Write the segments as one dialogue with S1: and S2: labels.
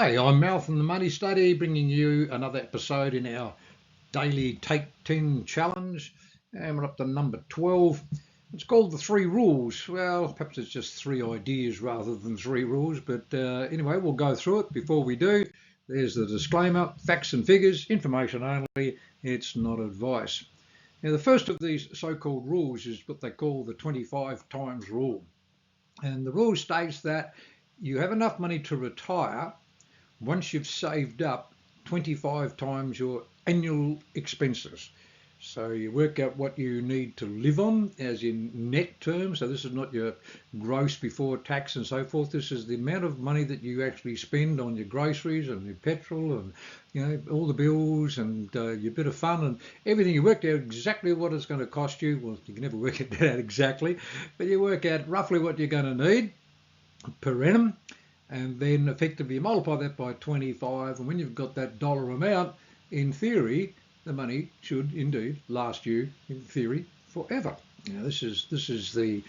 S1: G'day, I'm Mal from the Money Study, bringing you another episode in our daily Take 10 challenge, and we're up to number 12. It's called the three rules. Well, perhaps it's just three ideas rather than three rules, but anyway, we'll go through it. Before we do, there's the disclaimer: facts and figures, information only, it's not advice. Now, the first of these so-called rules is what they call the 25 times rule. And the rule states that you have enough money to retire once you've saved up 25 times your annual expenses. So you work out what you need to live on, as in net terms. So this is not your gross before tax and so forth. This is the amount of money that you actually spend on your groceries and your petrol and all the bills and your bit of fun and everything. You work out exactly what it's going to cost you. Well, you can never work it out exactly, but you work out roughly what you're going to need per annum. And then effectively multiply that by 25, and when you've got that dollar amount, in theory, the money should indeed last you, in theory, forever. Now, this is the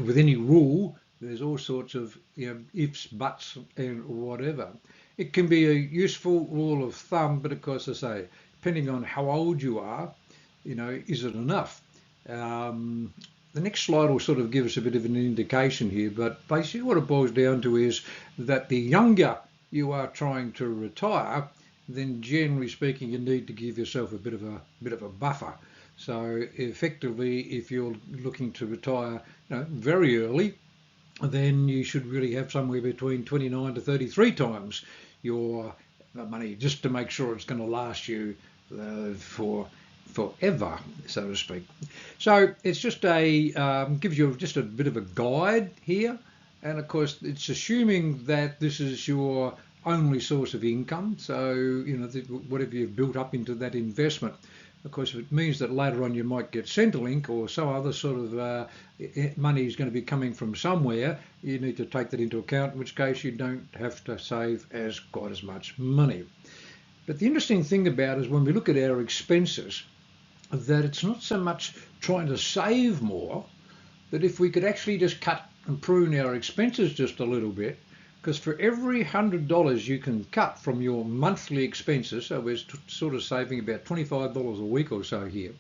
S1: with any rule, there's all sorts of ifs, buts, and whatever. It can be a useful rule of thumb, but of course, I say, depending on how old you are, is it enough? The next slide will sort of give us a bit of an indication here, but basically what it boils down to is that the younger you are trying to retire, then generally speaking, you need to give yourself a bit of a buffer. So effectively, if you're looking to retire, very early, then you should really have somewhere between 29 to 33 times your money, just to make sure it's going to last you forever, so to speak. So it's just gives you just a bit of a guide here, and of course it's assuming that this is your only source of income. So whatever you've built up into that investment. Of course, if it means that later on you might get Centrelink or some other sort of money is going to be coming from somewhere, you need to take that into account, in which case you don't have to save quite as much money. But the interesting thing about it is when we look at our expenses, that it's not so much trying to save more, that if we could actually just cut and prune our expenses just a little bit, because for every $100 you can cut from your monthly expenses, so we're sort of saving about $25 a week or so here,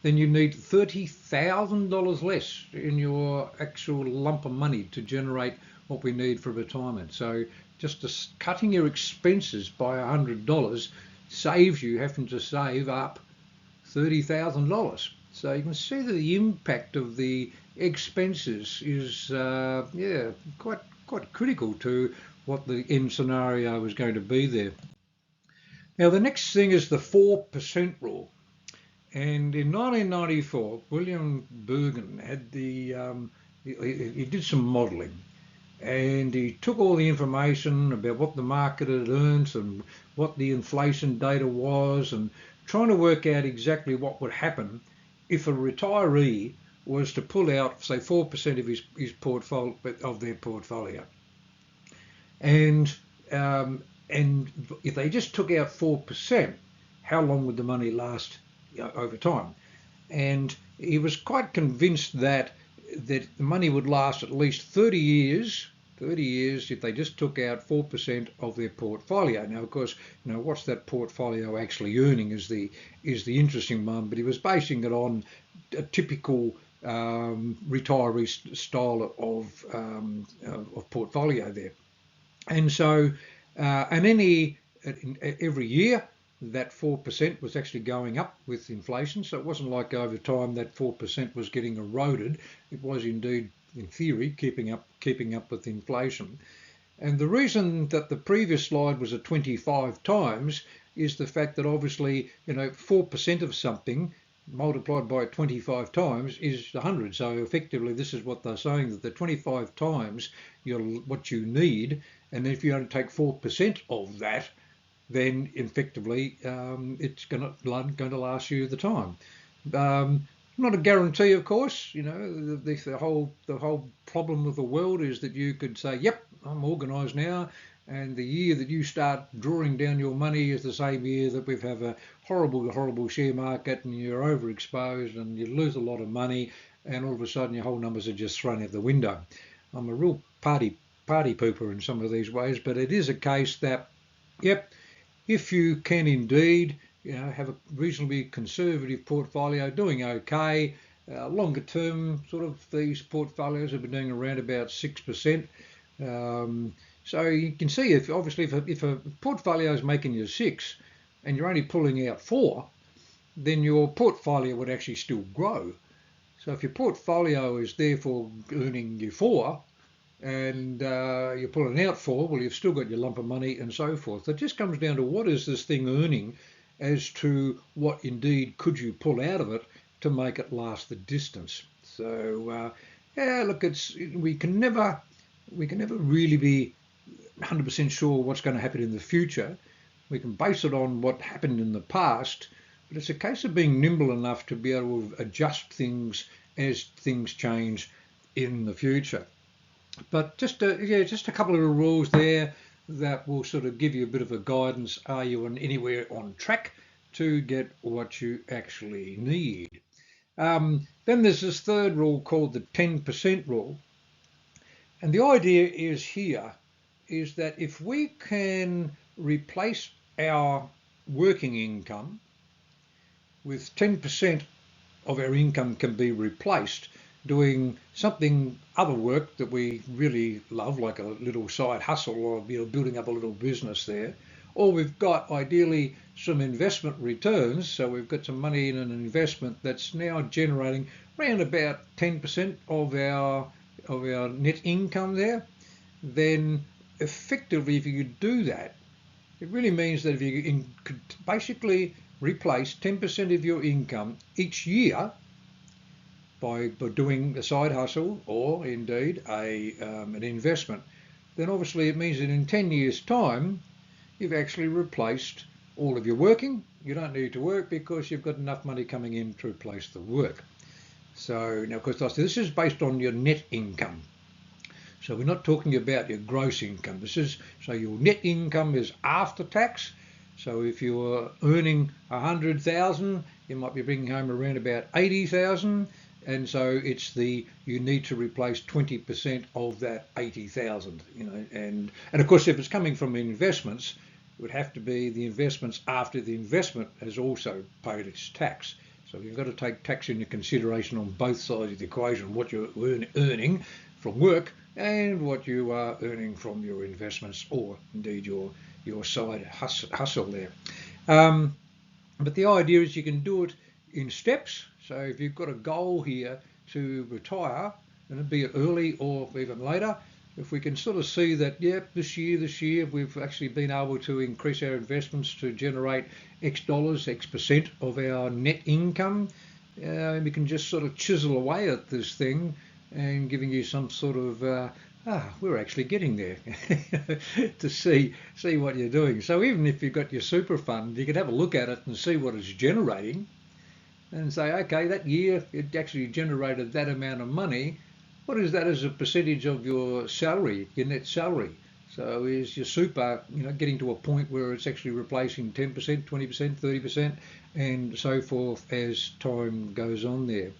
S1: then you need $30,000 less in your actual lump of money to generate what we need for retirement. So just cutting your expenses by $100 saves you having to save up $30,000. So you can see that the impact of the expenses is quite critical to what the end scenario is going to be there. Now the next thing is the 4% rule. And in 1994, William Bergen had he did some modelling, and he took all the information about what the market had earned and what the inflation data was, and trying to work out exactly what would happen if a retiree was to pull out, say, 4% of his portfolio, of their portfolio. And if they just took out 4%, how long would the money last over time? And he was quite convinced that the money would last at least 30 years if they just took out 4% of their portfolio. Now, of course, what's that portfolio actually earning is the interesting one, but he was basing it on a typical retiree style of portfolio there. And so, every year that 4% was actually going up with inflation. So it wasn't like over time that 4% was getting eroded. It was indeed, in theory, keeping up with inflation. And the reason that the previous slide was at 25 times is the fact that obviously, 4% of something multiplied by 25 times is 100. So effectively, this is what they're saying, that the 25 times what you need, and if you only take 4% of that, then effectively it's going to last you the time. Not a guarantee, of course. The whole problem of the world is that you could say, yep, I'm organised now, and the year that you start drawing down your money is the same year that we have a horrible share market and you're overexposed and you lose a lot of money, and all of a sudden your whole numbers are just thrown out the window. I'm a real party party pooper in some of these ways, but it is a case that, yep, if you can indeed, have a reasonably conservative portfolio, doing okay. Longer term, sort of these portfolios have been doing around about 6%. So you can see if a portfolio is making you 6 and you're only pulling out 4, then your portfolio would actually still grow. So if your portfolio is therefore earning you 4 and you're pulling out 4, well, you've still got your lump of money and so forth. It just comes down to what is this thing earning as to what indeed could you pull out of it to make it last the distance. So yeah, look, we can never really be 100% sure what's going to happen in the future. We can base it on what happened in the past, but it's a case of being nimble enough to be able to adjust things as things change in the future. But just a couple of rules there that will sort of give you a bit of a guidance. Are you anywhere on track to get what you actually need? Then there's this third rule called the 10% rule. And the idea is that if we can replace our working income with 10% of our income can be replaced doing something, other work that we really love, like a little side hustle or building up a little business there, or we've got ideally some investment returns, so we've got some money in an investment that's now generating around about 10% of our net income there, then effectively if you could do that, it really means that if you could basically replace 10% of your income each year by doing a side hustle or indeed an investment, then obviously it means that in 10 years' time, you've actually replaced all of your working. You don't need to work because you've got enough money coming in to replace the work. So now, of course, this is based on your net income. So we're not talking about your gross income. So your net income is after tax. So if you're earning 100,000, you might be bringing home around about 80,000. And so you need to replace 20% of that 80,000, and of course, if it's coming from investments, it would have to be the investments after the investment has also paid its tax. So you've got to take tax into consideration on both sides of the equation, what you're earning from work and what you are earning from your investments or indeed your side hustle there. But the idea is you can do it in steps. So if you've got a goal here to retire, and be it early or even later, if we can sort of see that, this year we've actually been able to increase our investments to generate X dollars, X% of our net income, we can just sort of chisel away at this thing and giving you some sort of, we're actually getting there to see what you're doing. So even if you've got your super fund, you can have a look at it and see what it's generating and say, okay, that year it actually generated that amount of money. What is that as a percentage of your salary, your net salary? So is your super, getting to a point where it's actually replacing 10%, 20%, 30%, and so forth as time goes on there.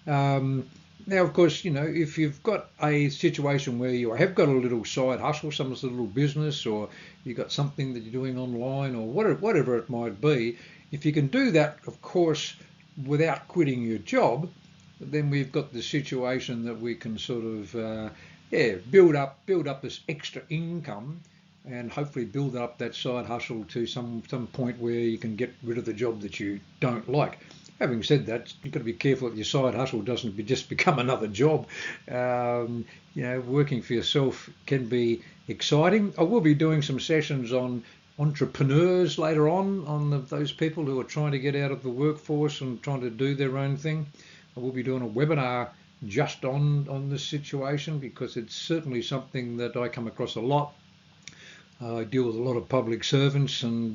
S1: Now, of course, if you've got a situation where you have got a little side hustle, some sort of little business, or you've got something that you're doing online, or whatever it might be, if you can do that, of course, without quitting your job, then we've got the situation that we can sort of build up this extra income and hopefully build up that side hustle to some point where you can get rid of the job that you don't like. Having said that, you've got to be careful that your side hustle doesn't just become another job. Working for yourself can be exciting. I will be doing some sessions on entrepreneurs later on those people who are trying to get out of the workforce and trying to do their own thing. I will be doing a webinar just on this situation because it's certainly something that I come across a lot. I deal with a lot of public servants and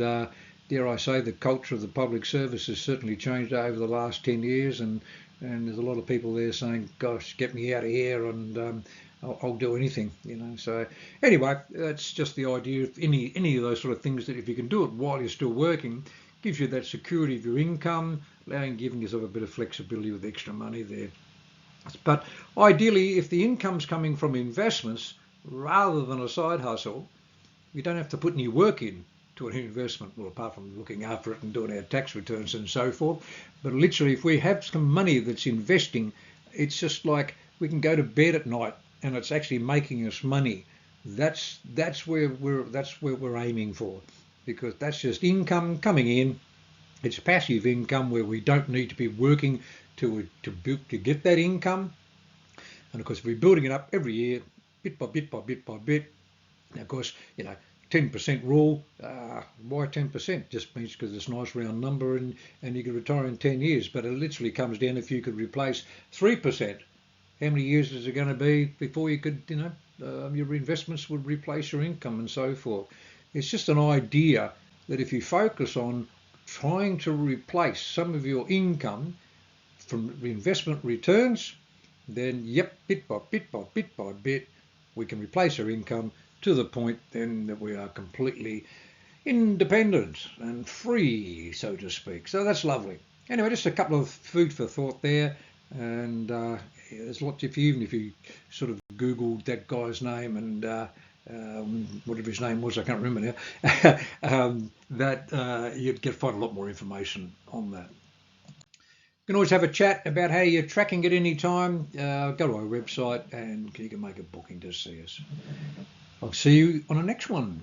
S1: dare I say the culture of the public service has certainly changed over the last 10 years and there's a lot of people there saying, gosh, get me out of here and I'll do anything, So anyway, that's just the idea of any of those sort of things that if you can do it while you're still working, gives you that security of your income, giving yourself a bit of flexibility with extra money there. But ideally, if the income's coming from investments, rather than a side hustle. You don't have to put any work in to an investment, well, apart from looking after it and doing our tax returns and so forth. But literally, if we have some money that's investing, it's just like we can go to bed at night and it's actually making us money. That's where we're aiming for, because that's just income coming in. It's passive income where we don't need to be working to get that income. And of course, we're building it up every year, bit by bit by bit by bit. Now, of course, 10% rule. Why 10%? Just means because it's a nice round number, and you could retire in 10 years. But it literally comes down, if you could replace 3%, how many years is it going to be before you could, your investments would replace your income and so forth. It's just an idea that if you focus on trying to replace some of your income from investment returns, then yep, bit by bit by bit by bit, we can replace our income to the point then that we are completely independent and free, so to speak. So that's lovely. Anyway, just a couple of food for thought there. And there's lots, even if you sort of Googled that guy's name and whatever his name was, I can't remember now, you'd find a lot more information on that. You can always have a chat about how you're tracking at any time. Go to our website and you can make a booking to see us. I'll see you on the next one.